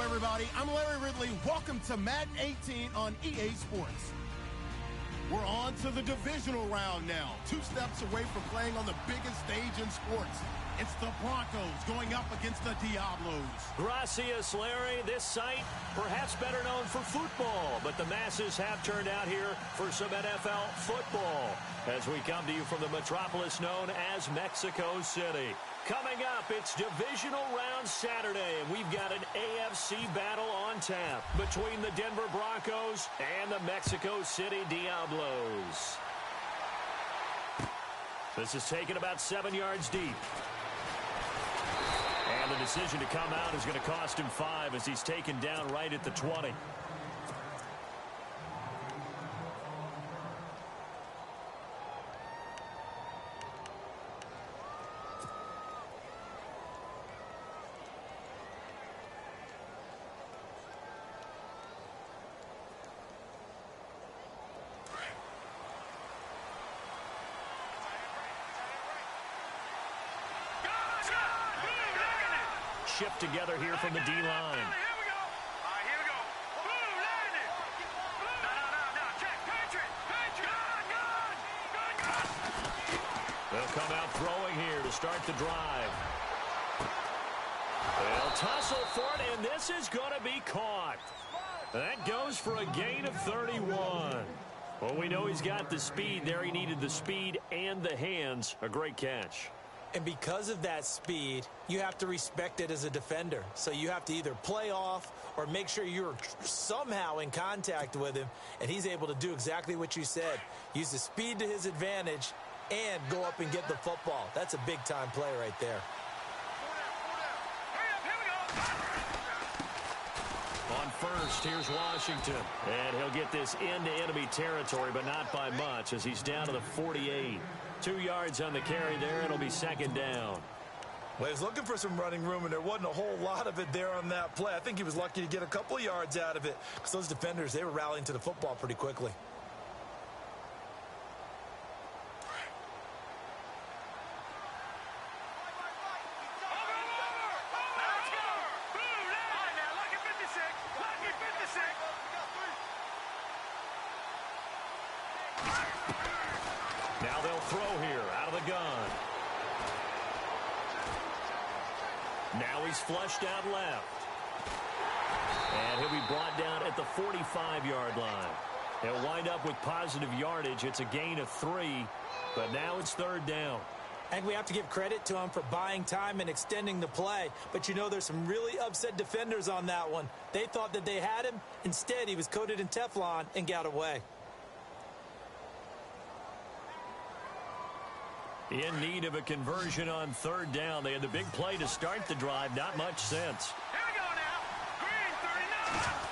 everybody. I'm Larry Ridley. Welcome to Madden 18 on EA Sports. We're on to the divisional round now. 2 steps away from playing on the biggest stage in sports. It's the Broncos going up against the Diablos. Gracias, Larry. This site, perhaps better known for football, but the masses have turned out here for some NFL football as we come to you from the metropolis known as Mexico City. Coming up, it's Divisional Round Saturday, and we've got an AFC battle on tap between the Denver Broncos and the Mexico City Diablos. This is taken about 7 yards deep. And the decision to come out is going to cost him 5 as he's taken down right at the 20. Shift together here from the D-line. Here we go. All right, here we go. Boom, landed. No. Check. Patriot. Gun. They'll come out throwing here to start the drive. They'll tussle for it, and this is going to be caught. That goes for a gain of 31. Well, we know he's got the speed there. He needed the speed and the hands. A great catch. And because of that speed, you have to respect it as a defender. So you have to either play off or make sure you're somehow in contact with him. And he's able to do exactly what you said. Use the speed to his advantage and go up and get the football. That's a big-time play right there. On first, here's Washington. And he'll get this into enemy territory, but not by much as he's down to the 48. 2 yards on the carry there. It'll be second down. Well, he was looking for some running room, and there wasn't a whole lot of it there on that play. I think he was lucky to get a couple of yards out of it because those defenders, they were rallying to the football pretty quickly. Now they'll throw here out of the gun. Now he's flushed out left. And he'll be brought down at the 45-yard line. He'll wind up with positive yardage. It's a gain of 3, but now it's third down. And we have to give credit to him for buying time and extending the play. But, you know, there's some really upset defenders on that one. They thought that they had him. Instead, he was coated in Teflon and got away. In need of a conversion on third down. They had the big play to start the drive. Not much sense. Here we go now. Green 39.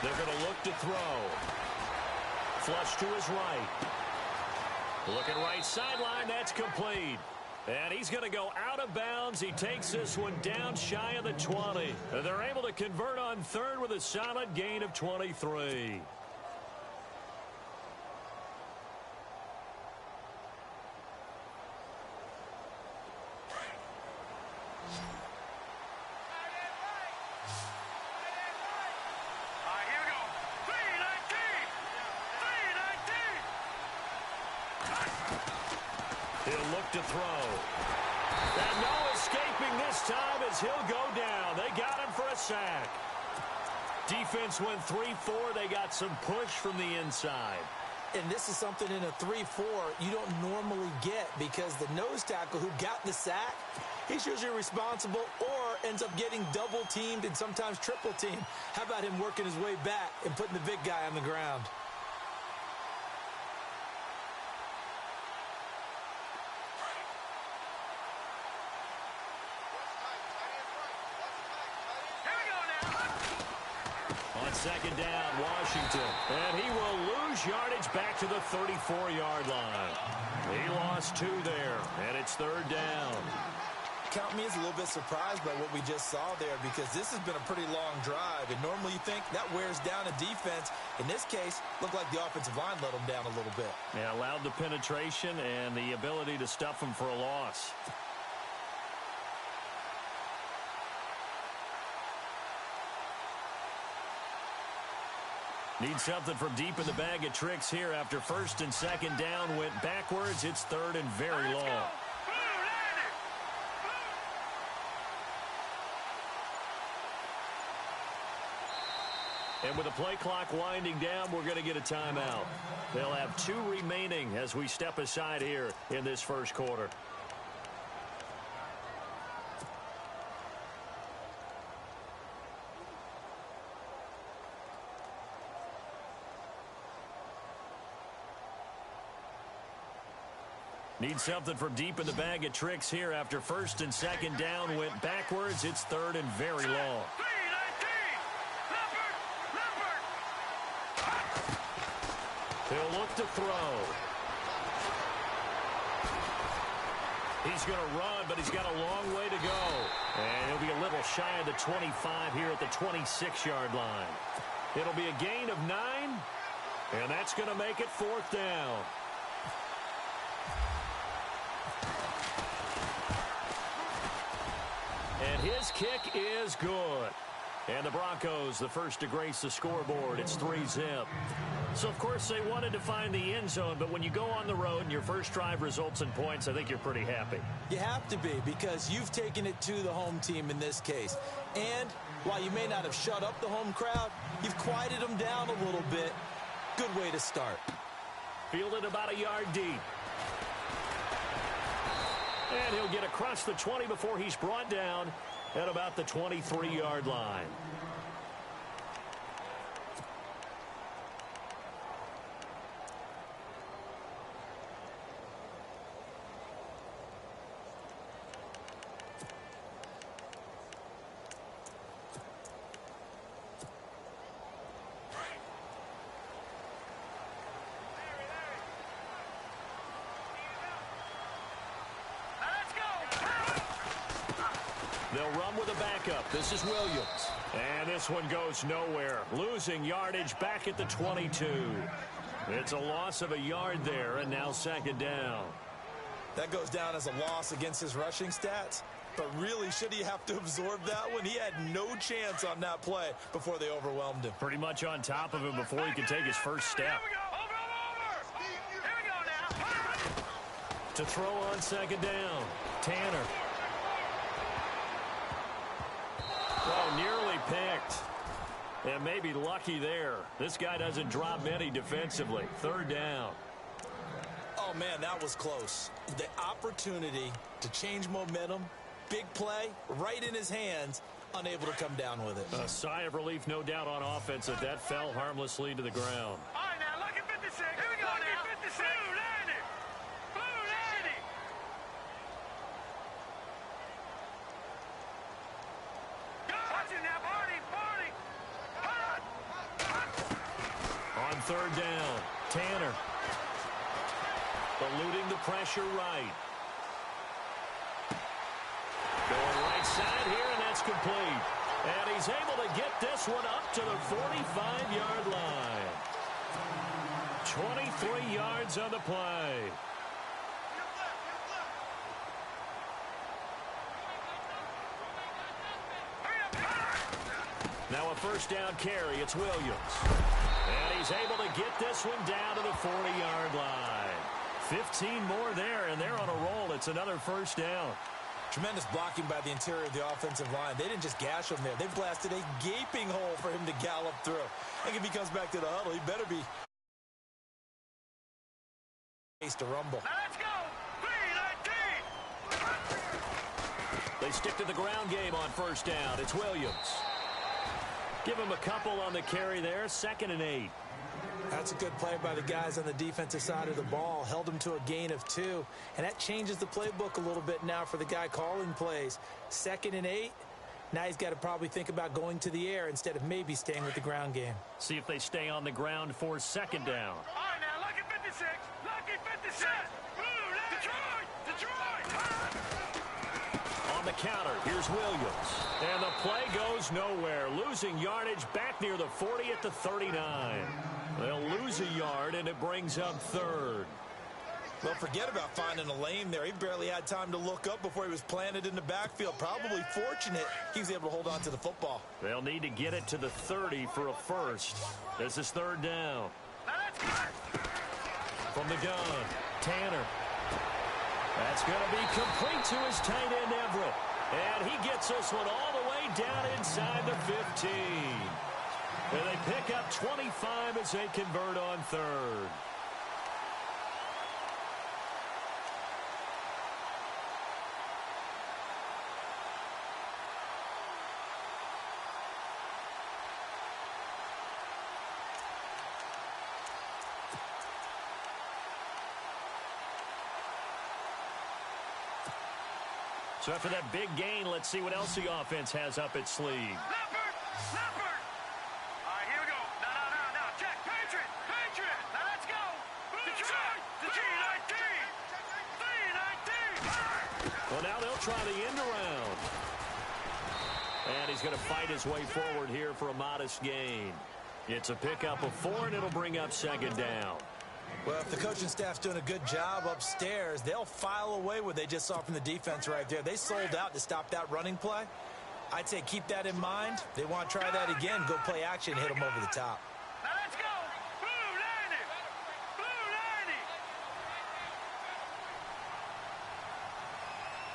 They're going to look to throw. Flush to his right. Looking right sideline. That's complete. And he's going to go out of bounds. He takes this one down shy of the 20. And they're able to convert on third with a solid gain of 23. He'll look to throw. And no escaping this time as he'll go down. They got him for a sack. Defense went 3-4. They got some push from the inside. And this is something in a 3-4 you don't normally get because the nose tackle who got the sack, he's usually responsible or ends up getting double-teamed and sometimes triple-teamed. How about him working his way back and putting the big guy on the ground? Second down, Washington. And he will lose yardage back to the 34-yard line. He lost 2 there, and it's third down. Count me as a little bit surprised by what we just saw there because this has been a pretty long drive. And normally you think that wears down a defense. In this case, looked like the offensive line let them down a little bit. Yeah, allowed the penetration and the ability to stuff them for a loss. Need something from deep in the bag of tricks here after first and second down went backwards. It's third and very long. And with the play clock winding down, we're going to get a timeout. They'll have 2 remaining as we step aside here in this first quarter. Need something from deep in the bag of tricks here after first and second down went backwards. It's third and very long. He'll look to throw. He's going to run, but he's got a long way to go. And he'll be a little shy of the 25 here at the 26-yard line. It'll be a gain of 9, and that's going to make it 4th down. And his kick is good. And the Broncos, the first to grace the scoreboard. It's 3-zip. So, of course, they wanted to find the end zone, but when you go on the road and your first drive results in points, I think you're pretty happy. You have to be, because you've taken it to the home team in this case. And while you may not have shut up the home crowd, you've quieted them down a little bit. Good way to start. Fielded about a yard deep. And he'll get across the 20 before he's brought down at about the 23-yard line. They'll run with a backup. This is Williams. And this one goes nowhere. Losing yardage back at the 22. It's a loss of a yard there, and now second down. That goes down as a loss against his rushing stats. But really, should he have to absorb that one? He had no chance on that play before they overwhelmed him. Pretty much on top of him before he could take his first step. Here we go now. To throw on second down, Tanner. Oh, nearly picked. And maybe lucky there. This guy doesn't drop many defensively. Third down. Oh, man, that was close. The opportunity to change momentum, big play, right in his hands, unable to come down with it. A sigh of relief, no doubt, on offense that fell harmlessly to the ground. All right, now, look at 56. Here we go now. 56. Blue landing. Blue landing. Watch it now, Barney. Barney. On third down, Tanner. Eluding the pressure right. Going right side here, and that's complete. And he's able to get this one up to the 45-yard line. 23 yards on the play. Now a first down carry. It's Williams. And he's able to get this one down to the 40-yard line. 15 more there, and they're on a roll. It's another first down. Tremendous blocking by the interior of the offensive line. They didn't just gash him there. They blasted a gaping hole for him to gallop through. I think if he comes back to the huddle, he better be to rumble. Now let's go. 3-19. They stick to the ground game on first down. It's Williams. Give him a couple on the carry there. 2nd and 8. That's a good play by the guys on the defensive side of the ball. Held him to a gain of 2. And that changes the playbook a little bit now for the guy calling plays. 2nd and 8. Now he's got to probably think about going to the air instead of maybe staying with the ground game. See if they stay on the ground for second down. All right, now, look at 56. Look at 56. Blue, Detroit. Detroit. On the counter, here's Williams. And the play goes nowhere. Losing yardage back near the 40 at the 39. They'll lose a yard, and it brings up third. Well, forget about finding a lane there. He barely had time to look up before he was planted in the backfield. Probably fortunate he was able to hold on to the football. They'll need to get it to the 30 for a first. This is third down. From the gun, Tanner. That's going to be complete to his tight end, Everett. And he gets this one all the way down inside the 15. And they pick up 25 as they convert on third. So after that big gain, let's see what else the offense has up its sleeve. Leopard! Leopard! All right, here we go. Now, check. Patriot! Now let's go! Detroit! The G19! G19! Well, now they'll try the end around. And he's going to fight his way forward here for a modest gain. It's a pickup of 4, and it'll bring up second down. Well, if the coaching staff's doing a good job upstairs, they'll file away what they just saw from the defense right there. They sold out to stop that running play. I'd say keep that in mind. They want to try that again, go play action, hit them over the top. Now let's go! Blue 90! Blue 90!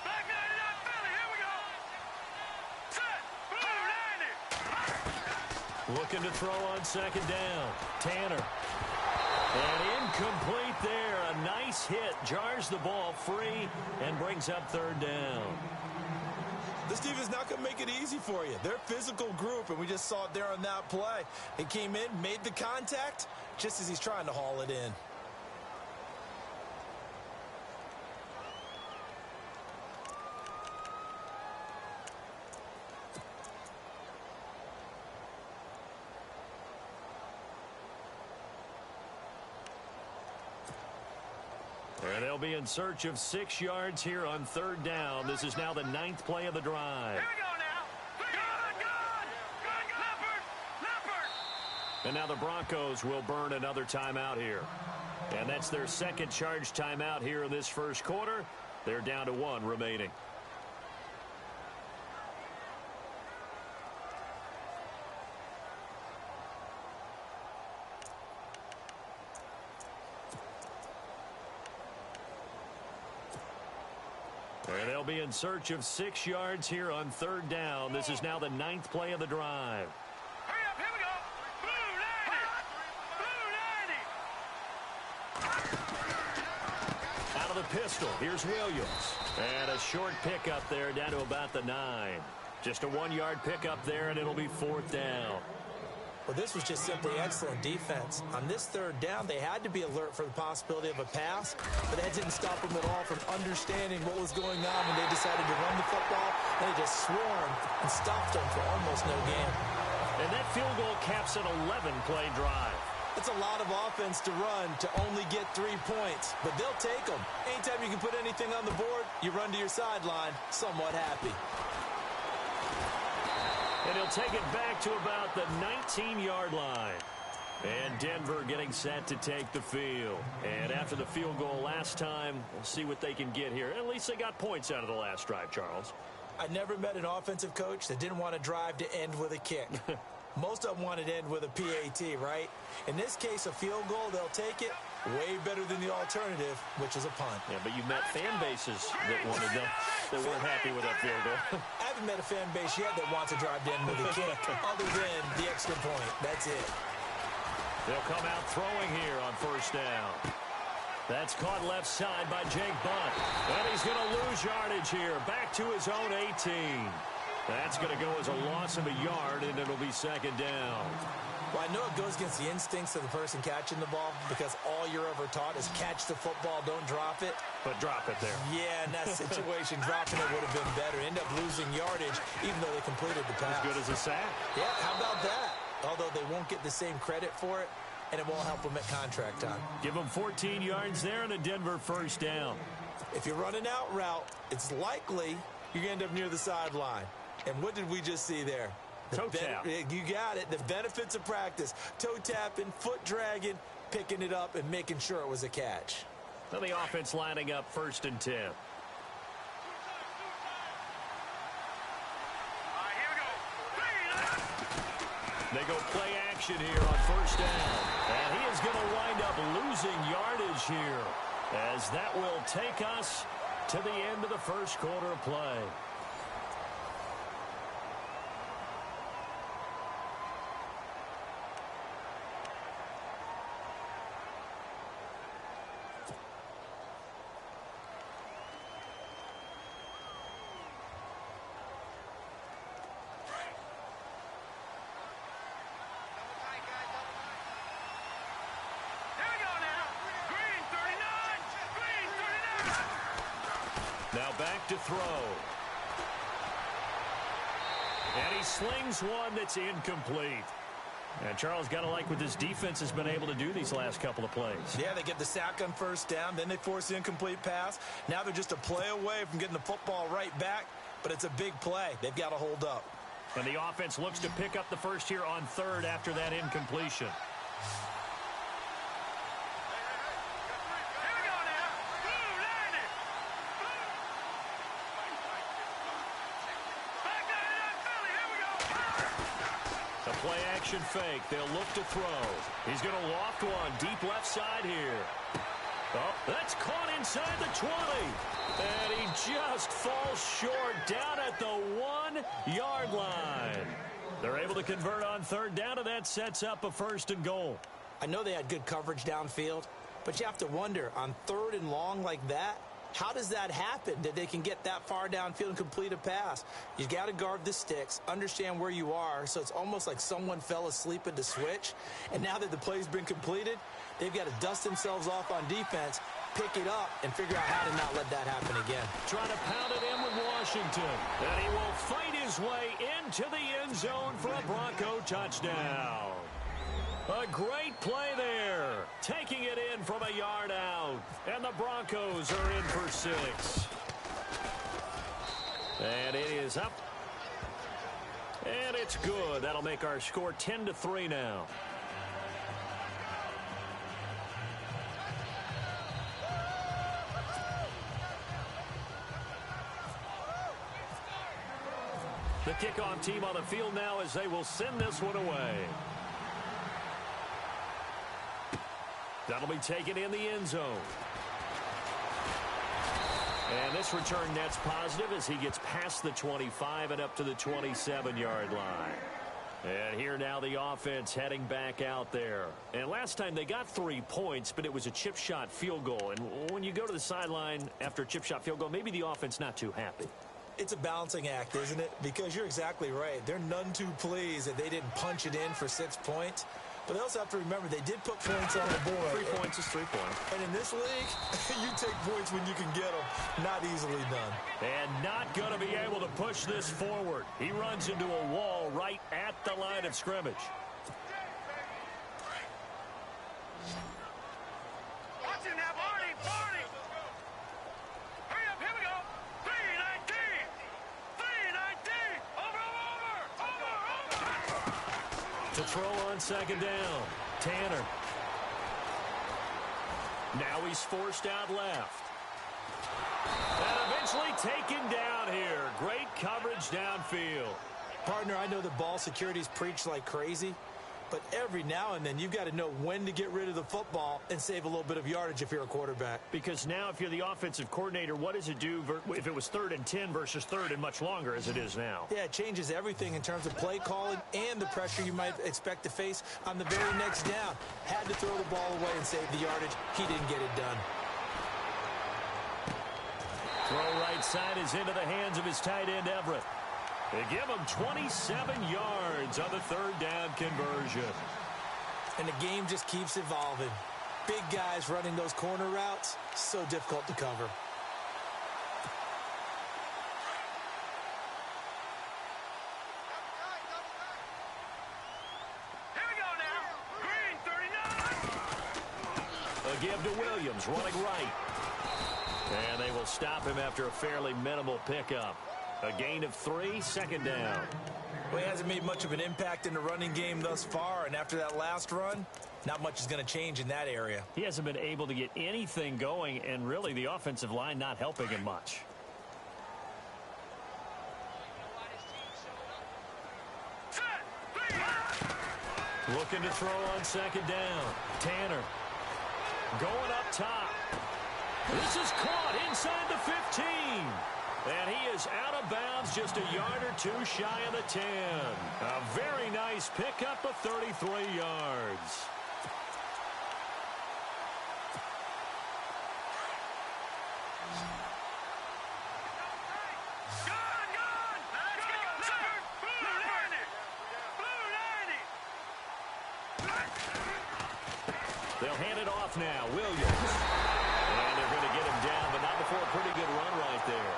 Black 99 Philly, here we go! Set! Blue 90! Looking to throw on second down. Tanner. And incomplete there. A nice hit. Jars the ball free and brings up third down. This defense not going to make it easy for you. They're a physical group, and we just saw it there on that play. He came in, made the contact, just as he's trying to haul it in. And they'll be in search of 6 yards here on third down. This is now the 9th play of the drive. Here we go now! Good! Leopard! And now the Broncos will burn another timeout here. And that's their second charge timeout here in this first quarter. They're down to 1 remaining. And they'll be in search of 6 yards here on third down. This is now the 9th play of the drive. Hurry up, here we go! Blue 90! Out of the pistol, here's Williams. And a short pickup there down to about the 9. Just a 1-yard pickup there, and it'll be fourth down. Well, this was just simply excellent defense. On this third down, they had to be alert for the possibility of a pass, but that didn't stop them at all from understanding what was going on when they decided to run the football. They just swarmed and stopped them for almost no gain. And that field goal caps an 11-play drive. It's a lot of offense to run to only get 3 points, but they'll take them. Anytime you can put anything on the board, you run to your sideline somewhat happy. And he'll take it back to about the 19-yard line. And Denver getting set to take the field. And after the field goal last time, we'll see what they can get here. At least they got points out of the last drive, Charles. I never met an offensive coach that didn't want to drive to end with a kick. Most of them wanted to end with a PAT, right? In this case, a field goal, they'll take it. Way better than the alternative, which is a punt. Yeah, but you met fan bases that wanted them, that weren't happy with that field goal. I haven't met a fan base yet that wants to drive to end with a kick, other than the extra point. That's it. They'll come out throwing here on first down. That's caught left side by Jake Bunt. And he's going to lose yardage here. Back to his own 18. That's going to go as a loss of a yard, and it'll be second down. Well, I know it goes against the instincts of the person catching the ball because all you're ever taught is catch the football, don't drop it. But drop it there. Yeah, in that situation, dropping it would have been better. End up losing yardage, even though they completed the pass. As good as a sack. Yeah, how about that? Although they won't get the same credit for it, and it won't help them at contract time. Give them 14 yards there and a Denver first down. If you're running out route, it's likely you're going to end up near the sideline. And what did we just see there? Toe tap. You got it. The benefits of practice. Toe tapping, foot dragging, picking it up, and making sure it was a catch. So the offense lining up 1st and 10. Here we go. They go play action here on 1st down. And he is going to wind up losing yardage here, as that will take us to the end of the 1st quarter of play. Now back to throw. And he slings one that's incomplete. And Charles, got to like what this defense has been able to do these last couple of plays. Yeah, they get the sack on 1st down, then they force the incomplete pass. Now they're just a play away from getting the football right back, but it's a big play. They've got to hold up. And the offense looks to pick up the first here on 3rd after that incompletion. Play action fake. They'll look to throw. He's going to loft one deep left side here. Oh, that's caught inside the 20. And he just falls short down at the 1-yard line. They're able to convert on 3rd down, and that sets up a 1st and goal. I know they had good coverage downfield, but you have to wonder, on 3rd and long like that, how does that happen that they can get that far downfield and complete a pass? You got to guard the sticks, understand where you are, so it's almost like someone fell asleep at the switch. And now that the play's been completed, they've got to dust themselves off on defense, pick it up, and figure out how to not let that happen again. Trying to pound it in with Washington. And he will fight his way into the end zone for a Bronco touchdown. A great play there. Taking it in from a yard out. And the Broncos are in for 6. And it is up. And it's good. That'll make our score 10-3 now. The kickoff team on the field now as they will send this one away. That'll be taken in the end zone. And this return net's positive as he gets past the 25 and up to the 27-yard line. And here now the offense heading back out there. And last time they got 3 points, but it was a chip shot field goal. And when you go to the sideline after a chip shot field goal, maybe the offense not too happy. It's a balancing act, isn't it? Because you're exactly right. They're none too pleased that they didn't punch it in for 6 points. But they also have to remember they did put points on the board. 3 points is 3 points. And in this league, you take points when you can get them. Not easily done. And not going to be able to push this forward. He runs into a wall right at the line of scrimmage. Watch it now, Barney! Barney! Hurry up, here we go! 3-19! 3-19! Over! To throw on 2nd down. Tanner. Now he's forced out left. And eventually taken down here. Great coverage downfield. Partner, I know the ball security's preached like crazy, but every now and then you've got to know when to get rid of the football and save a little bit of yardage if you're a quarterback. Because now if you're the offensive coordinator, what does it do if it was 3rd and 10 versus 3rd and much longer as it is now? Yeah, it changes everything in terms of play calling and the pressure you might expect to face on the very next down. Had to throw the ball away and save the yardage. He didn't get it done. Throw right side is into the hands of his tight end, Everett. They give him 27 yards on the 3rd down conversion. And the game just keeps evolving. Big guys running those corner routes, so difficult to cover. Here we go now! Green, 39! A give to Williams, running right. And they will stop him after a fairly minimal pickup. A gain of 3, 2nd down. Well, he hasn't made much of an impact in the running game thus far, and after that last run, not much is going to change in that area. He hasn't been able to get anything going, and really the offensive line not helping him much. Looking to throw on second down. Tanner going up top. This is caught inside the 15. And he is out of bounds, just a yard or two shy of the 10. A very nice pickup of 33 yards. They'll hand it off now. Williams. And they're going to get him down, but not before a pretty good run right there.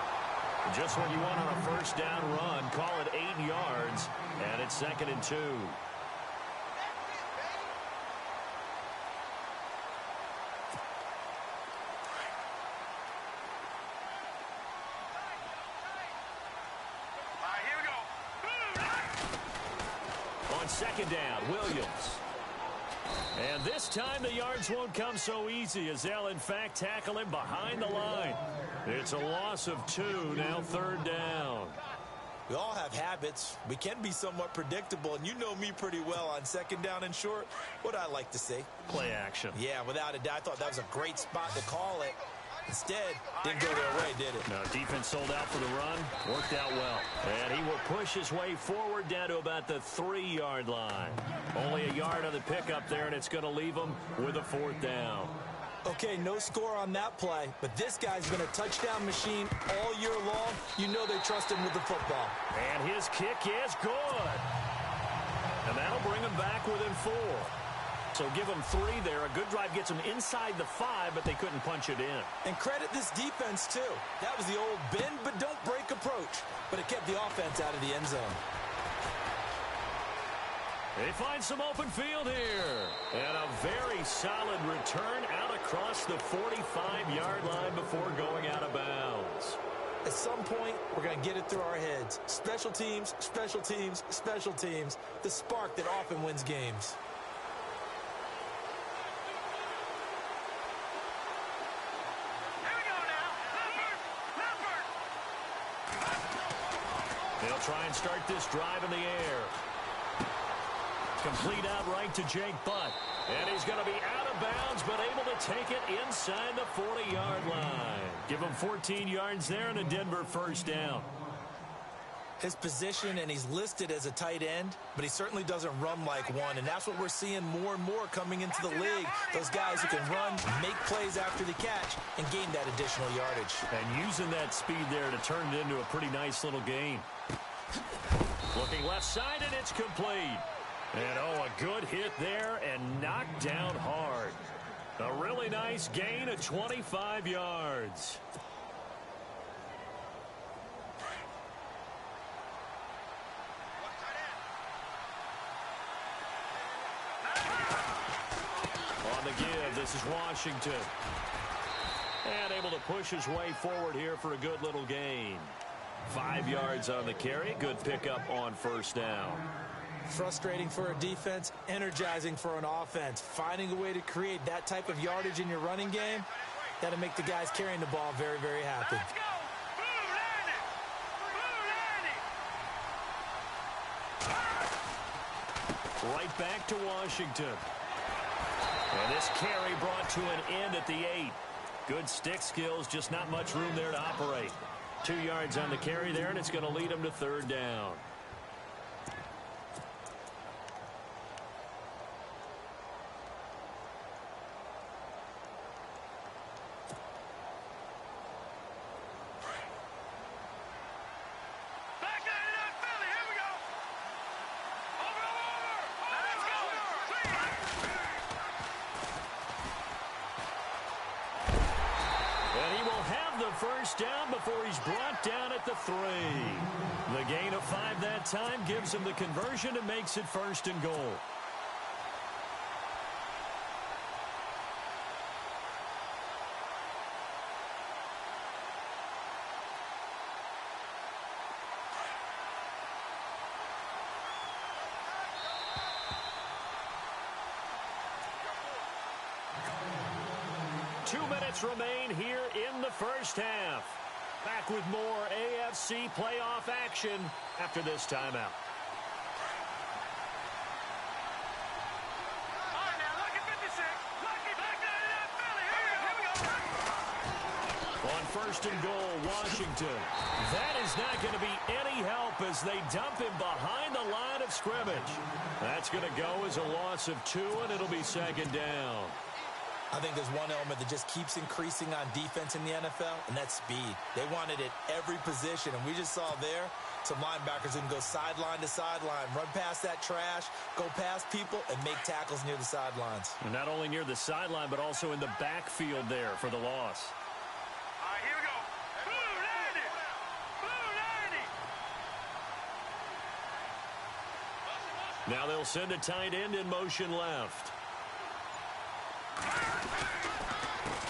Just what you want on a first down run. Call it 8 yards, and it's 2nd and 2. On second down, Williams. And this time the yards won't come so easy as they'll, in fact, tackle him behind the line. It's a loss of 2, now 3rd down. We all have habits. We can be somewhat predictable, and you know me pretty well on second down and short. What I like to say? Play action. Yeah, without a doubt, I thought that was a great spot to call it. Instead, didn't go their way, did it? No, defense sold out for the run. Worked out well. And he will push his way forward down to about the 3-yard line. Only a yard on the pickup there, and it's going to leave him with a 4th down. Okay, no score on that play, but this guy's been a touchdown machine all year long. You know they trust him with the football. And his kick is good. And that'll bring him back within 4. So give them 3 there. A good drive gets them inside the 5, but they couldn't punch it in. And credit this defense, too. That was the old bend but don't break approach, but it kept the offense out of the end zone. They find some open field here. And a very solid return out across the 45-yard line before going out of bounds. At some point, we're going to get it through our heads. Special teams, special teams, special teams. The spark that often wins games. They'll try and start this drive in the air. Complete out right to Jake Butt. And he's going to be out of bounds, but able to take it inside the 40-yard line. Give him 14 yards there and a Denver first down. His position, and he's listed as a tight end, but he certainly doesn't run like one, and that's what we're seeing more and more coming into the league. Those guys who can run, make plays after the catch, and gain that additional yardage. And using that speed there to turn it into a pretty nice little gain. Looking left side, and it's complete. And, oh, a good hit there and knocked down hard. A really nice gain of 25 yards. On the give, this is Washington. And able to push his way forward here for a good little gain. 5 yards on the carry. Good pickup on first down. Frustrating for a defense, energizing for an offense. Finding a way to create that type of yardage in your running game, that'll make the guys carrying the ball very, very happy. Let's go! Blue Right back to Washington. And this carry brought to an end at the 8. Good stick skills, just not much room there to operate. 2 yards on the carry there, and it's going to lead them to third down. First down before he's brought down at the 3. The gain of 5 that time gives him the conversion and makes it 1st and goal. 2 minutes remain here in the first half. Back with more AFC playoff action after this timeout. On first and goal, Washington. That is not going to be any help as they dump him behind the line of scrimmage. That's going to go as a loss of 2, and it'll be second down. I think there's one element that just keeps increasing on defense in the NFL, and that's speed. They want it at every position, and we just saw there some linebackers who can go sideline to sideline, run past that trash, go past people, and make tackles near the sidelines. And not only near the sideline, but also in the backfield there for the loss. All right, here we go. Blue 90. Blue 90. Now they'll send a tight end in motion left.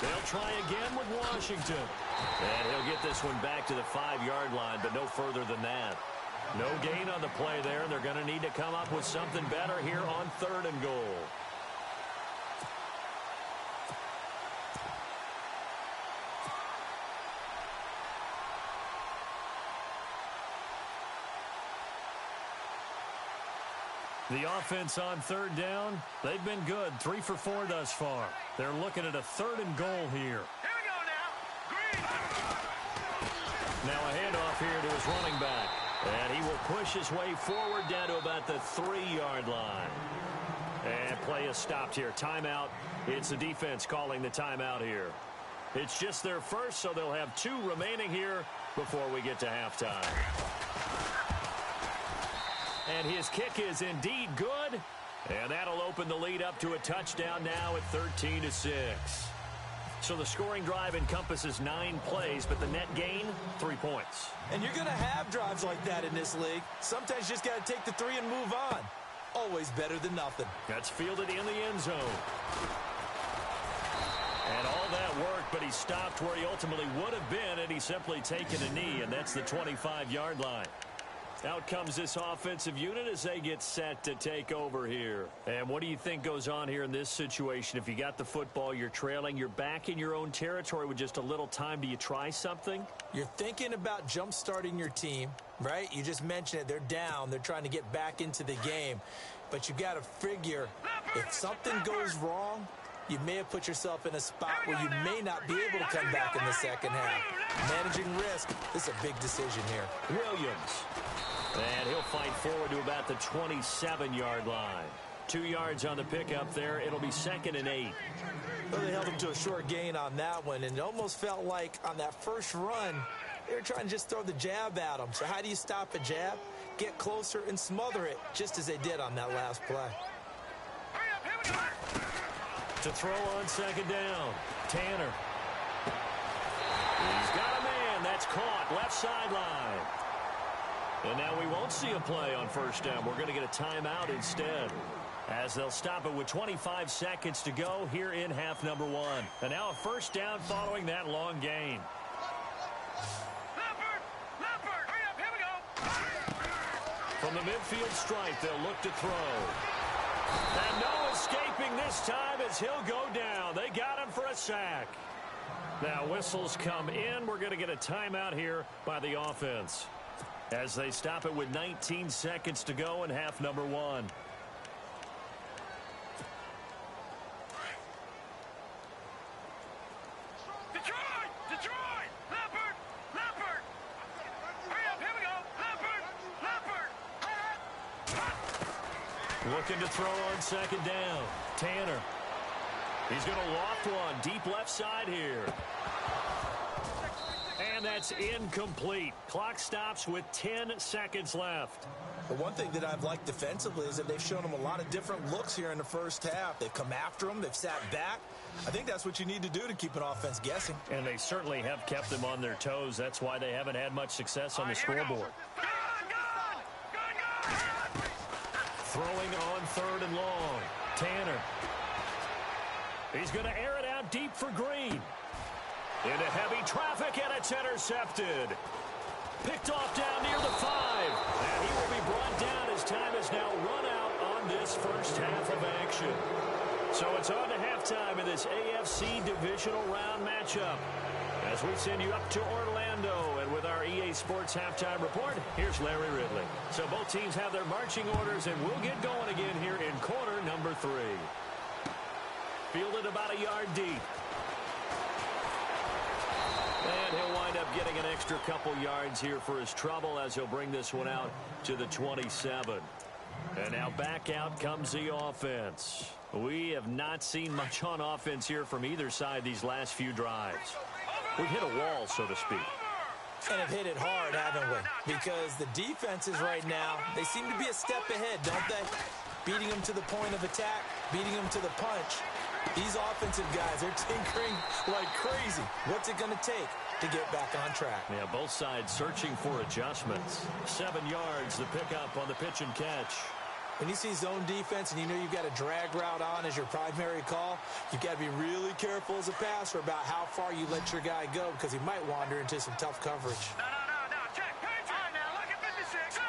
They'll try again with Washington. And he'll get this one back to the 5-yard line, but no further than that. No gain on the play there, and they're going to need to come up with something better here on 3rd and goal. The offense on 3rd down, they've been good. 3 for 4 thus far. They're looking at a 3rd and goal here. Here we go now. Green. Now a handoff here to his running back. And he will push his way forward down to about the 3-yard line. And play is stopped here. Timeout. It's the defense calling the timeout here. It's just their first, so they'll have 2 remaining here before we get to halftime. And his kick is indeed good. And that'll open the lead up to a touchdown now at 13-6. So the scoring drive encompasses 9 plays, but the net gain, 3 points. And you're going to have drives like that in this league. Sometimes you just got to take the 3 and move on. Always better than nothing. That's fielded in the end zone. And all that work, but he stopped where he ultimately would have been, and he's simply taken a knee, and that's the 25-yard line. Out comes this offensive unit as they get set to take over here. And what do you think goes on here in this situation? If you got the football, you're trailing, you're back in your own territory with just a little time. Do you try something? You're thinking about jump-starting your team, right? You just mentioned it. They're down. They're trying to get back into the game. But you got to figure if something goes wrong, you may have put yourself in a spot where you may not be able to come back in the second half. Managing risk, this is a big decision here. Williams. And he'll fight forward to about the 27-yard line. 2 yards on the pickup there. It'll be 2nd and 8. Well, they held him to a short gain on that one, and it almost felt like on that first run, they were trying to just throw the jab at him. So how do you stop a jab? Get closer and smother it, just as they did on that last play. To throw on 2nd down, Tanner. He's got a man. That's caught. Left sideline. And now we won't see a play on 1st down. We're going to get a timeout instead, as they'll stop it with 25 seconds to go here in half number 1. And now a 1st down following that long gain. Leopard, hurry up, here we go. From the midfield stripe, they'll look to throw. And no escaping this time as he'll go down. They got him for a sack. Now whistles come in. We're going to get a timeout here by the offense, as they stop it with 19 seconds to go in half number 1. Detroit! Leopard! Hurry up, here we go! Leopard! Looking to throw on 2nd down. Tanner. He's going to loft one deep left side here. And that's incomplete. Clock stops with 10 seconds left. But one thing that I've liked defensively is that they've shown them a lot of different looks here in the first half. They've come after them. They've sat back. I think that's what you need to do to keep an offense guessing. And they certainly have kept them on their toes. That's why they haven't had much success on the scoreboard. Throwing on 3rd and long. Tanner. He's going to air it out deep for Green. Into heavy traffic, and it's intercepted. Picked off down near the 5. And he will be brought down as time is now run out on this first half of action. So it's on to halftime in this AFC Divisional Round matchup. As we send you up to Orlando, and with our EA Sports Halftime Report, here's Larry Ridley. So both teams have their marching orders, and we'll get going again here in quarter number 3. Fielded about a yard deep. And he'll wind up getting an extra couple yards here for his trouble as he'll bring this one out to the 27. And now back out comes the offense. We have not seen much on offense here from either side these last few drives. We've hit a wall, so to speak. And have hit it hard, haven't we? Because the defenses right now, they seem to be a step ahead, don't they? Beating them to the point of attack, beating them to the punch. These offensive guys, they're tinkering like crazy. What's it going to take to get back on track? Yeah, both sides searching for adjustments. 7 yards, the pickup on the pitch and catch. When you see zone defense and you know you've got a drag route on as your primary call, you've got to be really careful as a passer about how far you let your guy go because he might wander into some tough coverage. No, check. Patriot. Now look at 56.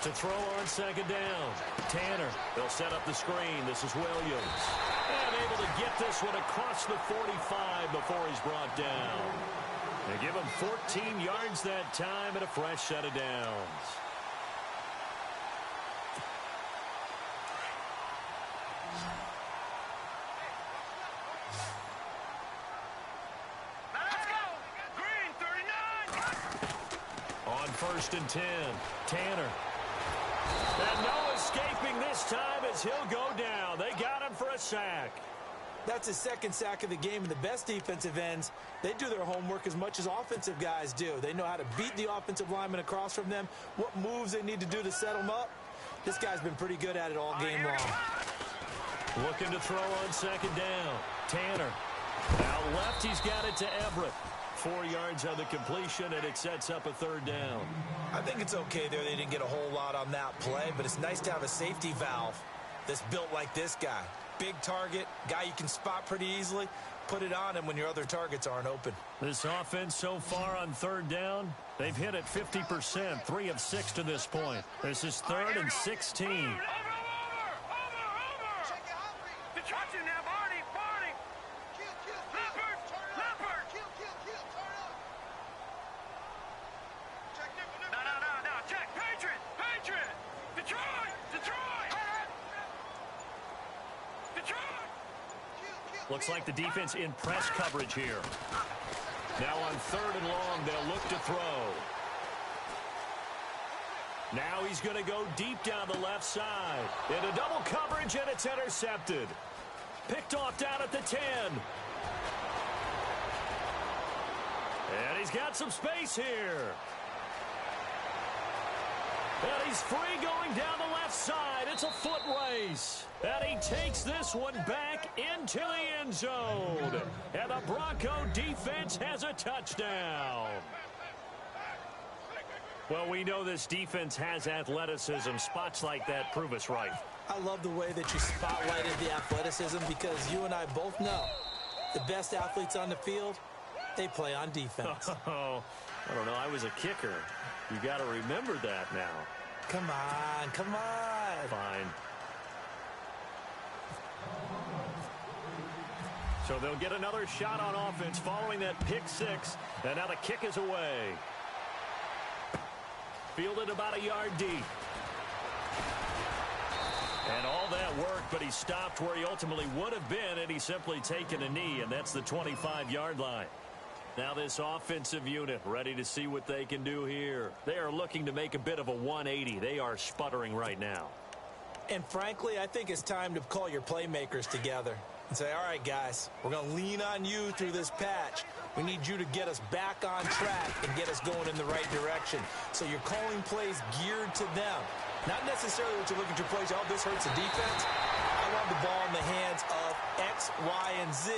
To throw on second down. Tanner, they'll set up the screen. This is Williams. And able to get this one across the 45 before he's brought down. They give him 14 yards that time and a fresh set of downs. First and 10. Tanner. And no escaping this time as he'll go down. They got him for a sack. That's his second sack of the game, and the best defensive ends, they do their homework as much as offensive guys do. They know how to beat the offensive lineman across from them, what moves they need to do to set them up. This guy's been pretty good at it all game long. Looking to throw on second down. Tanner. Out left, he's got it to Everett. 4 yards on the completion, and it sets up a third down. I think it's okay there. They didn't get a whole lot on that play, but it's nice to have a safety valve that's built like this guy. Big target, guy you can spot pretty easily. Put it on him when your other targets aren't open. This offense so far on third down, they've hit it 50%, 3 of 6 to this point. This is 3rd and 16. Over. The trust in now, Barney. Leopard. No, check. Patriot. Detroit. Looks like the defense in press coverage here. Now on 3rd and long, they'll look to throw. Now he's going to go deep down the left side. Into double coverage, and it's intercepted. Picked off down at the 10. And he's got some space here. And he's free going down the left side. It's a foot race. And he takes this one back into the end zone. And the Bronco defense has a touchdown. Well, we know this defense has athleticism. Spots like that prove us right. I love the way that you spotlighted the athleticism because you and I both know the best athletes on the field, they play on defense. Oh, I don't know. I was a kicker. You got to remember that now. Come on. Fine. So they'll get another shot on offense following that pick 6. And now the kick is away. Fielded about a yard deep. And all that work, but he stopped where he ultimately would have been, and he's simply taken a knee, and that's the 25-yard line. Now this offensive unit ready to see what they can do here. They are looking to make a bit of a 180. They are sputtering right now. And frankly, I think it's time to call your playmakers together and say, all right, guys, we're going to lean on you through this patch. We need you to get us back on track and get us going in the right direction. So you're calling plays geared to them. Not necessarily what you look at your plays, oh, this hurts the defense. I want the ball in the hands of X, Y, and Z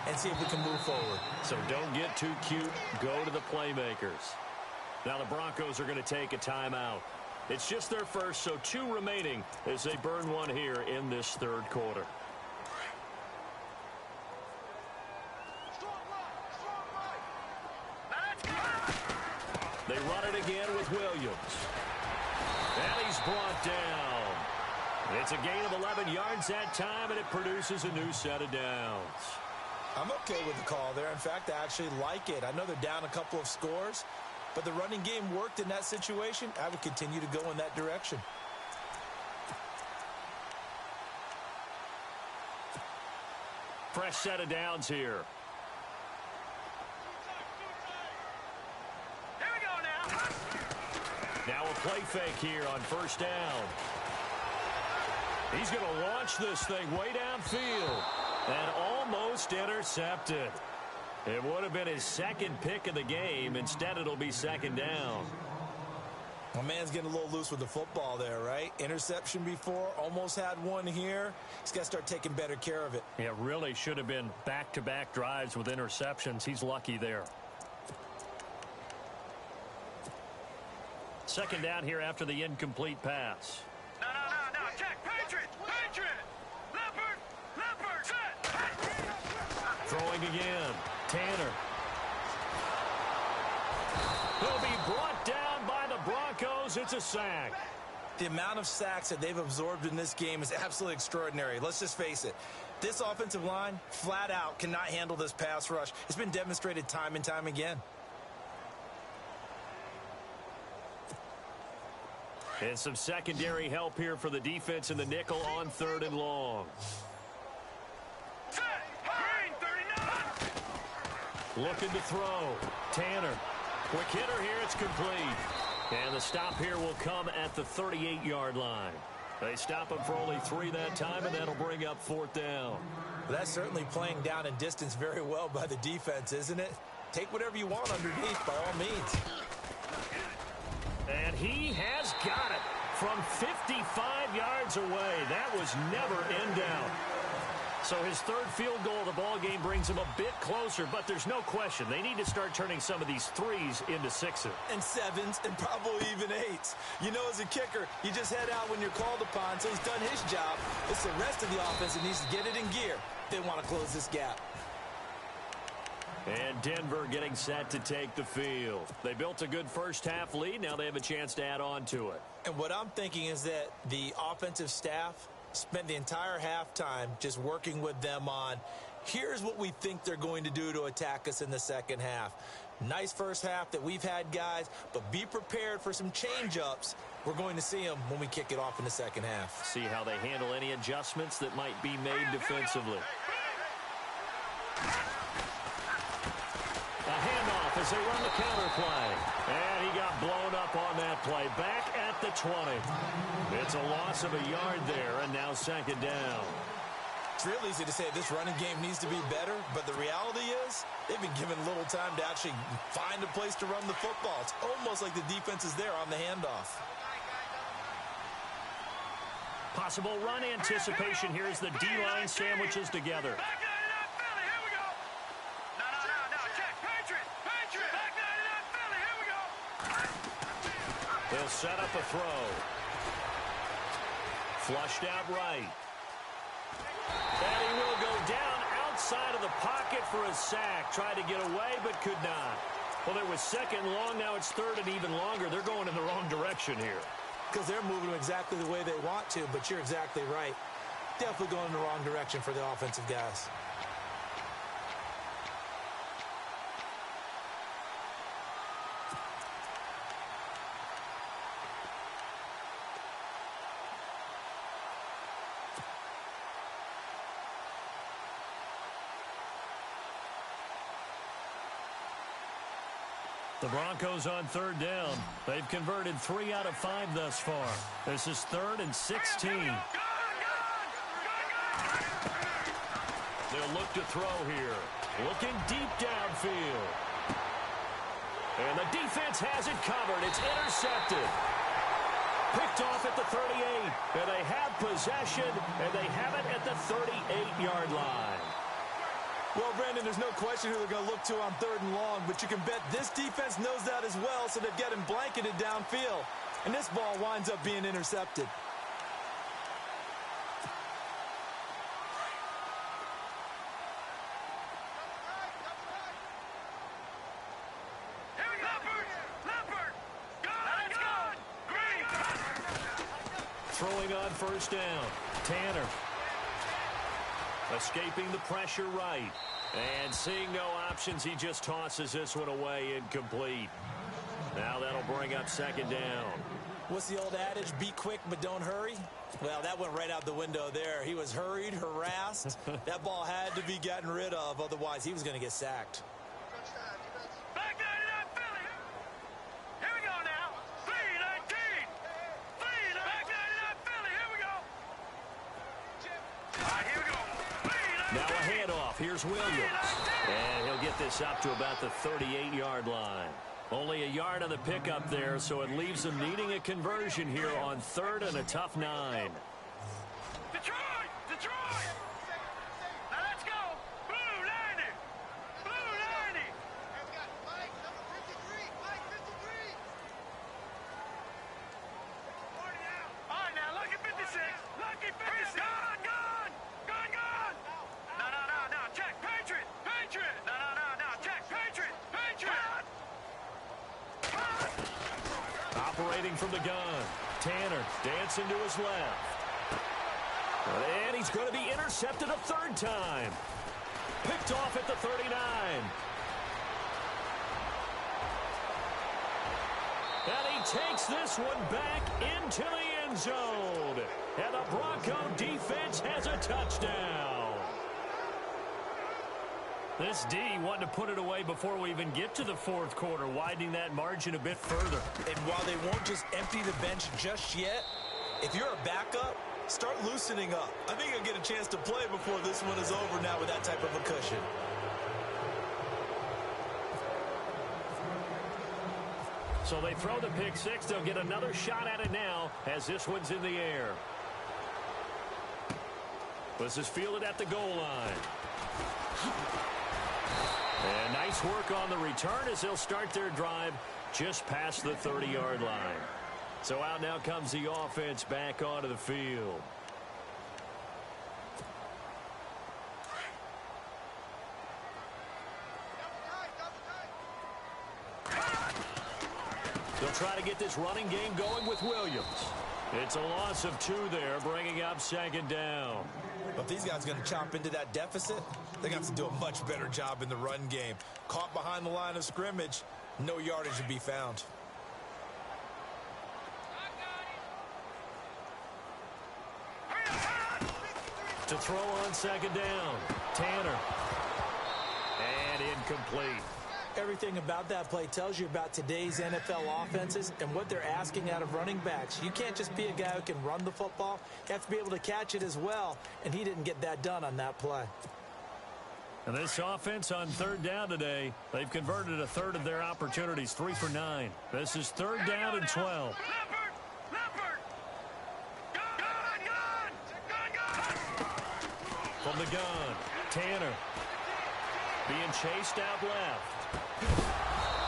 and see if we can move forward. So don't get too cute. Go to the playmakers. Now the Broncos are going to take a timeout. It's just their first, so 2 remaining as they burn one here in this third quarter. They run it again with Williams. And he's brought down. It's a gain of 11 yards that time, and it produces a new set of downs. I'm okay with the call there. In fact, I actually like it. I know they're down a couple of scores, but the running game worked in that situation. I would continue to go in that direction. Fresh set of downs here. Here we go now. Now a play fake here on first down. He's going to launch this thing way downfield and almost intercepted. It would have been his second pick of the game. Instead, it'll be second down. My man's getting a little loose with the football there, right? Interception before, almost had one here. He's got to start taking better care of it. Yeah, really should have been back-to-back drives with interceptions. He's lucky there. Second down here after the incomplete pass. No. Check. Patriot. Leopard. Set. Throwing again. Tanner. He'll be brought down by the Broncos. It's a sack. The amount of sacks that they've absorbed in this game is absolutely extraordinary. Let's just face it. This offensive line, flat out, cannot handle this pass rush. It's been demonstrated time and time again. And some secondary help here for the defense in the nickel on 3rd and long. Set. Green 39. Looking to throw. Tanner. Quick hitter here. It's complete. And the stop here will come at the 38-yard line. They stop him for only 3 that time, and that'll bring up 4th down. Well, that's certainly playing down in distance very well by the defense, isn't it? Take whatever you want underneath by all means. And he has got it from 55 yards away. That was never in doubt. So his 3rd field goal of the ball game brings him a bit closer, but there's no question they need to start turning some of these 3s into 6s. And 7s and probably even 8s. You know, as a kicker, you just head out when you're called upon, so he's done his job. It's the rest of the offense that needs to get it in gear. They want to close this gap. And Denver getting set to take the field. They built a good first half lead. Now they have a chance to add on to it. And what I'm thinking is that the offensive staff spent the entire halftime just working with them on, here's what we think they're going to do to attack us in the second half. Nice first half that we've had, guys, but be prepared for some change-ups. We're going to see them when we kick it off in the second half. See how they handle any adjustments that might be made defensively. A handoff as they run the counter play. And he got blown up on that play. Back at the 20. It's a loss of a yard there, and now second down. It's real easy to say this running game needs to be better, but the reality is they've been given little time to actually find a place to run the football. It's almost like the defense is there on the handoff. Possible run anticipation here as the D-line sandwiches together. Back 99 Philly. Here we go. No. Check. Patriot. Back 99 Philly. Here we go. They'll set up a throw. Flushed out right. And he will go down outside of the pocket for a sack. Tried to get away, but could not. Well, there was 2nd and long. Now it's 3rd and even longer. They're going in the wrong direction here. Because they're moving exactly the way they want to, but you're exactly right. Definitely going in the wrong direction for the offensive guys. The Broncos on 3rd down. They've converted 3 out of 5 thus far. This is 3rd and 16. They'll look to throw here. Looking deep downfield. And the defense has it covered. It's intercepted. Picked off at the 38. And they have possession, and they have it at the 38-yard line. Well, Brandon, there's no question who they're going to look to on 3rd and long, but you can bet this defense knows that as well, so they've got him blanketed downfield. And this ball winds up being intercepted. Leopard. Go. Green. Throwing going on first down. Tanner. Escaping the pressure right. And seeing no options, he just tosses this one away, incomplete. Now that'll bring up second down. What's the old adage? Be quick, but don't hurry. Well, that went right out the window there. He was hurried, harassed. That ball had to be gotten rid of. Otherwise, he was going to get sacked. Back 99 Philly. Here we go now. 3-19. Back 99 Philly. Here we go. All right, here we go. Now a handoff. Here's Williams. And he'll get this up to about the 38-yard line. Only a yard on the pickup there, so it leaves them needing a conversion here on 3rd and a tough 9. Detroit! Detroit! Now let's go! Blue 90! Blue 90! Mike, number 53! Mike, 53! All right, now, lucky 56! Lucky 56! Gone! Gone! Gone! Gone! No, check! Patriot! Patriot! No, check! Patriot! Patriot! Operating from the gun. Tanner dancing to his left. And he's going to be intercepted a 3rd time. Picked off at the 39. And he takes this one back into the end zone. And the Bronco defense has a touchdown. This D wanted to put it away before we even get to the 4th quarter, widening that margin a bit further. And while they won't just empty the bench just yet, if you're a backup, start loosening up. I think you'll get a chance to play before this one is over now with that type of a cushion. So they throw the pick 6. They'll get another shot at it now as this one's in the air. This is fielded at the goal line. And nice work on the return as they'll start their drive just past the 30-yard line. So out now comes the offense back onto the field. They'll try to get this running game going with Williams. It's a loss of 2 there, bringing up second down. But if these guys are going to chop into that deficit, they're going to have to do a much better job in the run game. Caught behind the line of scrimmage, no yardage to be found. To throw on second down, Tanner. And incomplete. Everything about that play tells you about today's NFL offenses and what they're asking out of running backs. You can't just be a guy who can run the football. You have to be able to catch it as well, and he didn't get that done on that play. And this offense on 3rd down today, they've converted a 1/3 of their opportunities, 3 for 9. This is 3rd down and 12. Leopard! Gun! From the gun, Tanner being chased out left.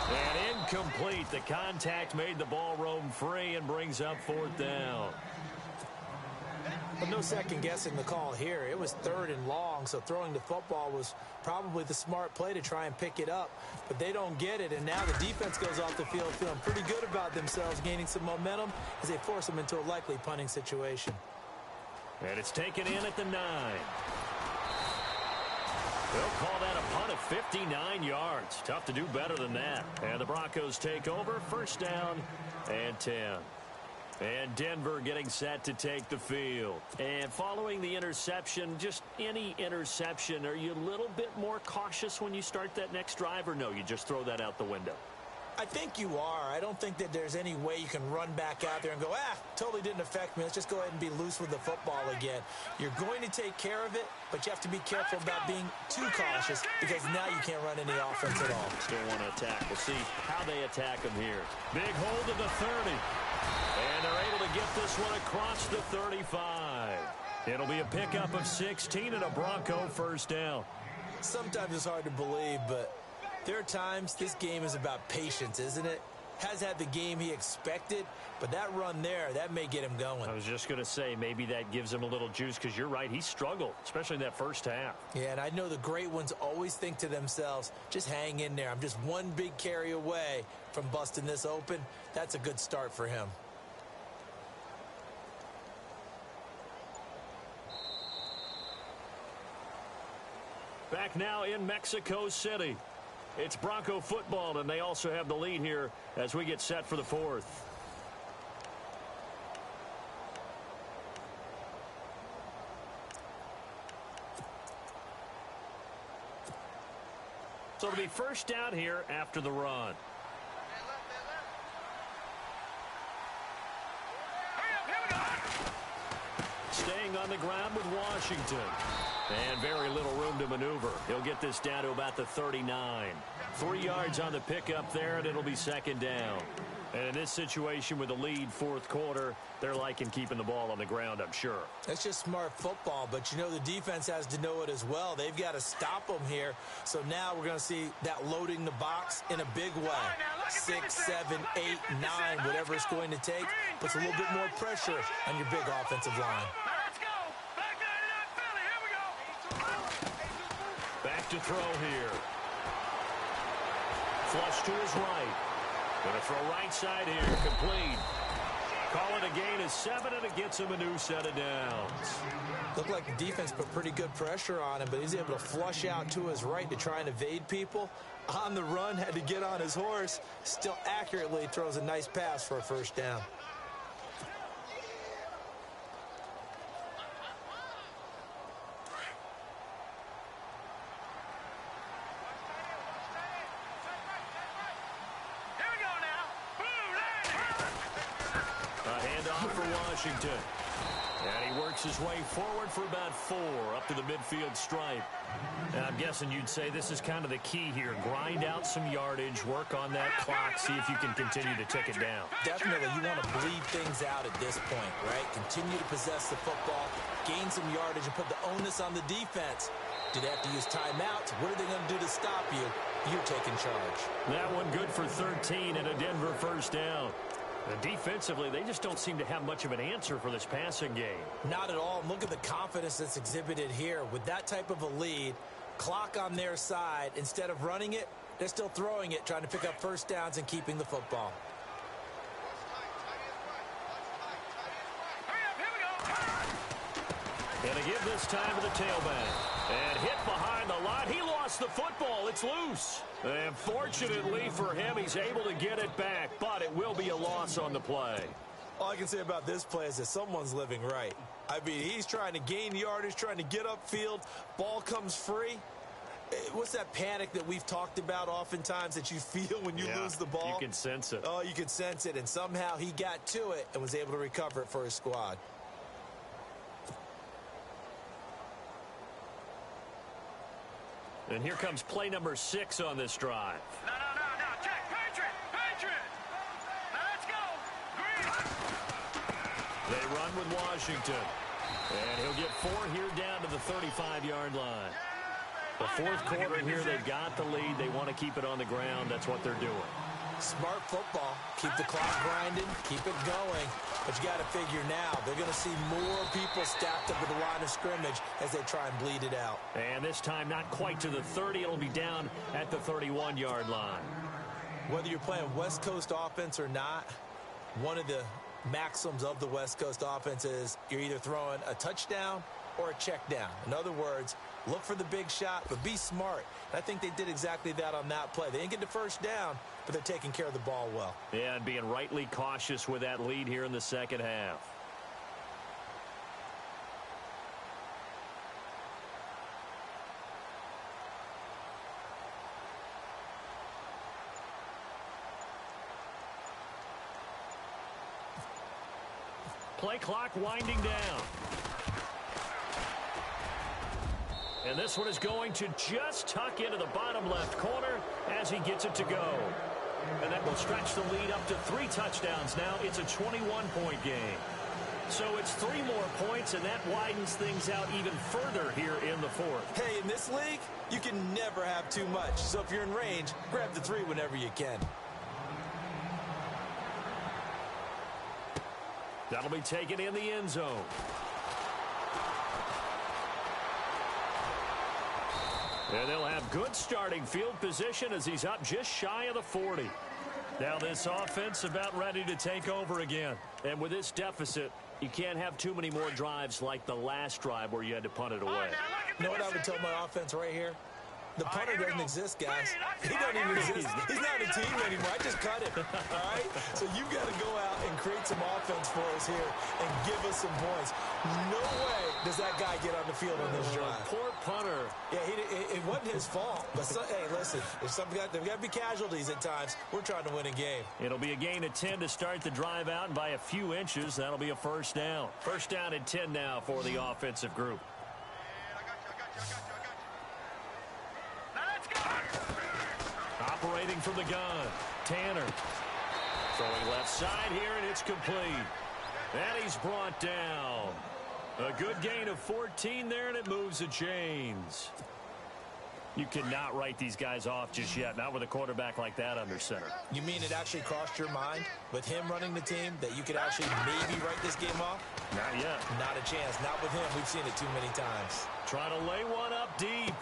And incomplete. The contact made the ball roam free and brings up 4th down. But no second guessing the call here. It was 3rd and long, so throwing the football was probably the smart play to try and pick it up. But they don't get it, and now the defense goes off the field feeling pretty good about themselves, gaining some momentum as they force them into a likely punting situation. And it's taken in at the 9. They'll call that a punt of 59 yards. Tough to do better than that. And the Broncos take over, 1st down and 10. And Denver getting set to take the field. And following the interception, just any interception, are you a little bit more cautious when you start that next drive, or no, you just throw that out the window? I think you are. I don't think that there's any way you can run back out there and go, totally didn't affect me. Let's just go ahead and be loose with the football again. You're going to take care of it, but you have to be careful about being too cautious because now you can't run any offense at all. Still want to attack. We'll see how they attack them here. Big hold of the 30. And they're able to get this one across the 35. It'll be a pickup of 16 and a Bronco 1st down. Sometimes it's hard to believe, but there are times this game is about patience, isn't it? Has had the game he expected, but that run there, that may get him going. I was just going to say, maybe that gives him a little juice because you're right, he struggled, especially in that 1st half. Yeah, and I know the great ones always think to themselves, just hang in there. I'm just one big carry away from busting this open. That's a good start for him. Back now in Mexico City. It's Bronco football, and they also have the lead here as we get set for the fourth. So it'll be first down here after the run. Staying on the ground with Washington. And very little room to maneuver. He'll get this down to about the 39. 3 yards on the pickup there, and it'll be second down. And in this situation with the lead fourth quarter, they're liking keeping the ball on the ground, I'm sure. That's just smart football, but you know the defense has to know it as well. They've got to stop them here. So now we're going to see that loading the box in a big way. 6, 7, 8, 9, whatever it's going to take, puts a little bit more pressure on your big offensive line. Back to throw here. Flush to his right. Going to throw right side here. Complete. Call it a gain of 7, and it gets him a new set of downs. Looked like the defense put pretty good pressure on him, but he's able to flush out to his right to try and evade people. On the run, had to get on his horse. Still accurately throws a nice pass for a first down. Washington. And he works his way forward for about 4 up to the midfield stripe. And I'm guessing you'd say this is kind of the key here. Grind out some yardage, work on that clock, see if you can continue to tick it down. Definitely, you want to bleed things out at this point, right? Continue to possess the football, gain some yardage, and put the onus on the defense. Do they have to use timeouts? What are they going to do to stop you? You're taking charge. That one good for 13 and a Denver first down. And defensively, they just don't seem to have much of an answer for this passing game. Not at all. Look at the confidence that's exhibited here. With that type of a lead, clock on their side, instead of running it, they're still throwing it, trying to pick up first downs and keeping the football. And a give this time to the tailback. And hit behind the line. He lost the football. It's loose. And fortunately for him, he's able to get it back, but it will be a loss on the play. All I can say about this play is that someone's living right. I mean, he's trying to gain yardage, trying to get upfield. Ball comes free. What's that panic that we've talked about oftentimes that you feel when you lose the ball? You can sense it. Oh, you can sense it. And somehow he got to it and was able to recover it for his squad. And here comes play number 6 on this drive. No, check, Patriot. Now let's go. Green. They run with Washington. And he'll get 4 here down to the 35-yard line. The fourth quarter here, they've got the lead. They want to keep it on the ground. That's what they're doing. Smart football. Keep the clock grinding. Keep it going. But you got to figure now, they're going to see more people stacked up at the line of scrimmage as they try and bleed it out. And this time not quite to the 30. It'll be down at the 31-yard line. Whether you're playing West Coast offense or not, one of the maxims of the West Coast offense is you're either throwing a touchdown or a check down. In other words, look for the big shot, but be smart. And I think they did exactly that on that play. They didn't get the first down, but they're taking care of the ball well. Yeah, and being rightly cautious with that lead here in the second half. Play clock winding down. And this one is going to just tuck into the bottom left corner as he gets it to go. And that will stretch the lead up to 3 touchdowns now. It's a 21-point game. So it's 3 more points, and that widens things out even further here in the fourth. Hey, in this league, you can never have too much. So if you're in range, grab the 3 whenever you can. That'll be taken in the end zone. And they'll have good starting field position as he's up just shy of the 40. Now this offense about ready to take over again. And with this deficit, You can't have too many more drives like the last drive where you had to punt it away. You know what I would tell my offense right here? The punter doesn't exist, guys. He doesn't even exist. He's not a team anymore. I just cut him, all right? So you've got to go out and create some offense for us here and give us some points. No way does that guy get on the field on this drive. Poor punter. Yeah, it wasn't his fault. But, hey, listen, there's got to be casualties at times. We're trying to win a game. It'll be a gain of 10 to start the drive out, and by a few inches, that'll be a first down. First down and 10 now for the offensive group. Operating from the gun, Tanner. Throwing left side here, and it's complete. And he's brought down. A good gain of 14 there, and it moves the chains. You cannot write these guys off just yet, not with a quarterback like that under center. You mean it actually crossed your mind with him running the team that you could actually maybe write this game off? Not yet. Not a chance. Not with him. We've seen it too many times. Trying to lay one up deep.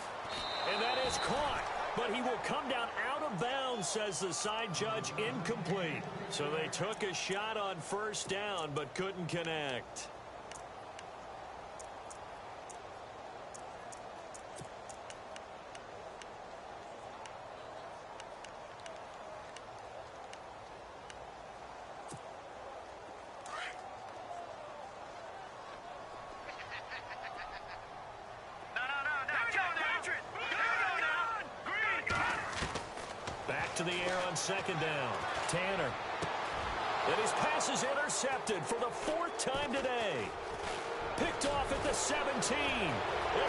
And that is caught. But he will come down out of bounds, says the side judge, incomplete. So they took a shot on first down, but couldn't connect. To the air on second down. Tanner. And his pass is intercepted for the fourth time today. Picked off at the 17.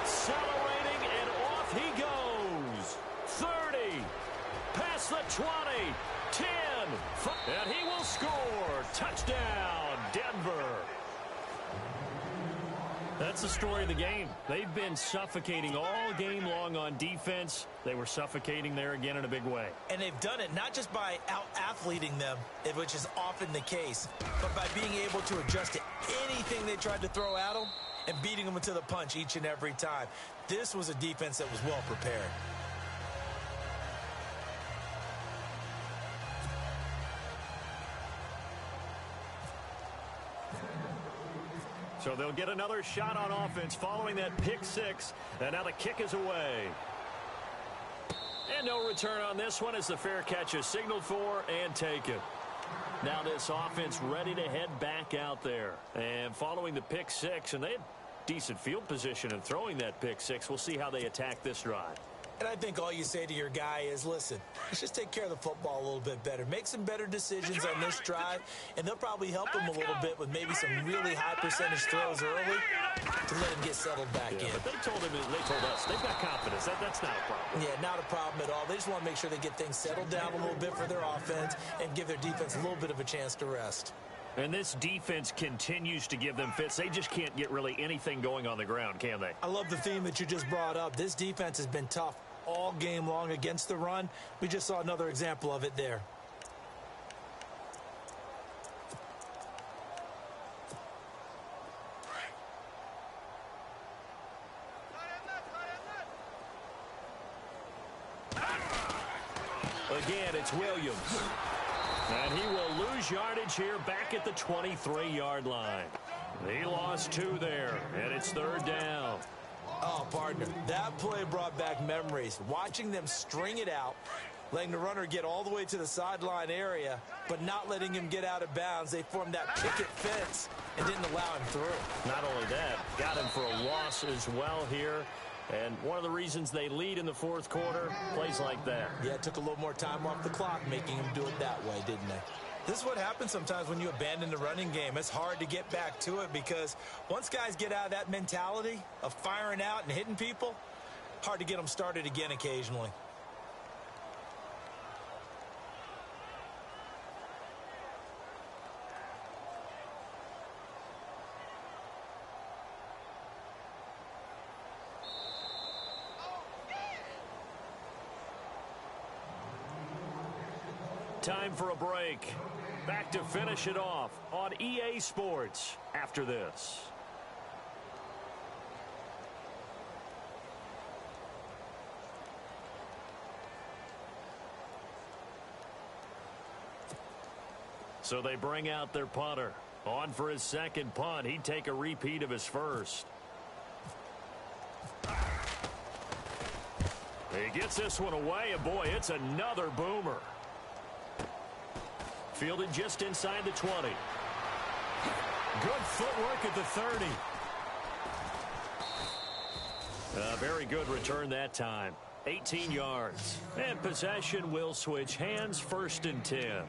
Accelerating, and off he goes. 30. Past the 20. 10. And he will score. Touchdown, Denver. That's the story of the game. They've been suffocating all game long on defense. They were suffocating there again in a big way. And they've done it not just by out-athleting them, which is often the case, but by being able to adjust to anything they tried to throw at them and beating them to the punch each and every time. This was a defense that was well prepared. So they'll get another shot on offense following that pick six. And now the kick is away. And no return on this one as the fair catch is signaled for and taken. Now this offense ready to head back out there. And following the pick six, and they had decent field position in throwing that pick six. We'll see how they attack this drive. And I think all you say to your guy is, listen, let's just take care of the football a little bit better. Make some better decisions on this drive, and they'll probably help him a little bit with maybe some really high percentage throws early to let him get settled back in. But they told us, they've got confidence. That's not a problem. Yeah, not a problem at all. They just want to make sure they get things settled down a little bit for their offense and give their defense a little bit of a chance to rest. And this defense continues to give them fits. They just can't get really anything going on the ground, can they? I love the theme that you just brought up. This defense has been tough all game long against the run. We just saw another example of it there. Again, it's Williams. And he will lose yardage here back at the 23-yard line. He lost 2 there, and it's third down. Oh, partner, that play brought back memories. Watching them string it out, letting the runner get all the way to the sideline area, but not letting him get out of bounds. They formed that picket fence and didn't allow him through. Not only that, got him for a loss as well here. And one of the reasons they lead in the fourth quarter, plays like that. Yeah, it took a little more time off the clock, making him do it that way, didn't they? This is what happens sometimes when you abandon the running game. It's hard to get back to it because once guys get out of that mentality of firing out and hitting people, hard to get them started again occasionally. Time for a break. Back to finish it off on EA Sports after this. So they bring out their punter. On for his second punt. He'd take a repeat of his first. He gets this one away, and boy, it's another boomer. Fielded just inside the 20. Good footwork at the 30. A very good return that time. 18 yards. And possession will switch hands, 1st and 10.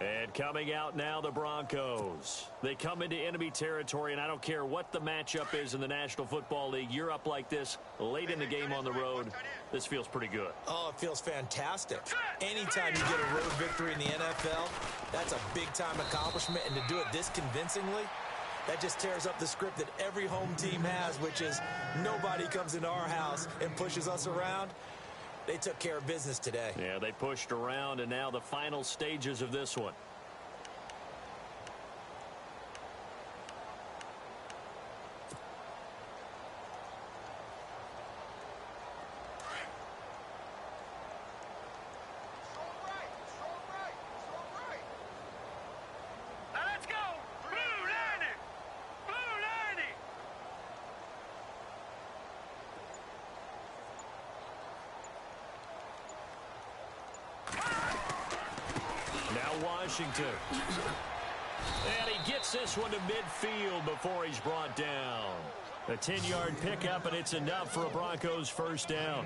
And coming out now, the Broncos. They come into enemy territory, and I don't care what the matchup is in the National Football League. You're up like this late in the game on the road. This feels pretty good. Oh, it feels fantastic. Anytime you get a road victory in the NFL, that's a big-time accomplishment. And to do it this convincingly, that just tears up the script that every home team has, which is nobody comes into our house and pushes us around. They took care of business today. Yeah, they pushed around, and now the final stages of this one. Now let's go. Blue 90. Blue 90. Now Washington. And he gets this one to midfield before he's brought down. A 10-yard pickup, and it's enough for a Broncos first down.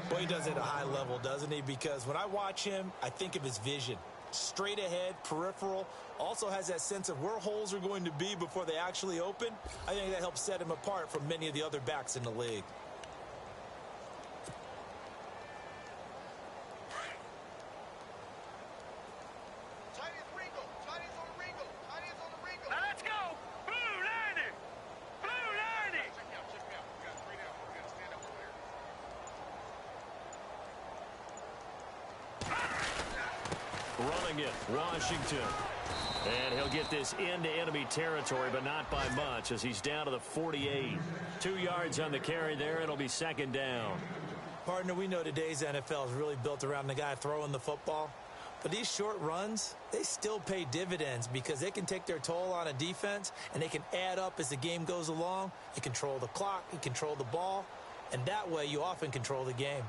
Boy, he does it at a high level, doesn't he? Because when I watch him, I think of his vision. Straight ahead, peripheral, also has that sense of where holes are going to be before they actually open. I think that helps set him apart from many of the other backs in the league. Now let's go. Blue 90. Blue 90. Running it, Washington. And he'll get this into enemy territory, but not by much, as he's down to the 48. 2 yards on the carry there. It'll be 2nd down. Partner, we know today's NFL is really built around the guy throwing the football. But these short runs, they still pay dividends because they can take their toll on a defense, and they can add up as the game goes along. You control the clock, you control the ball, and that way you often control the game.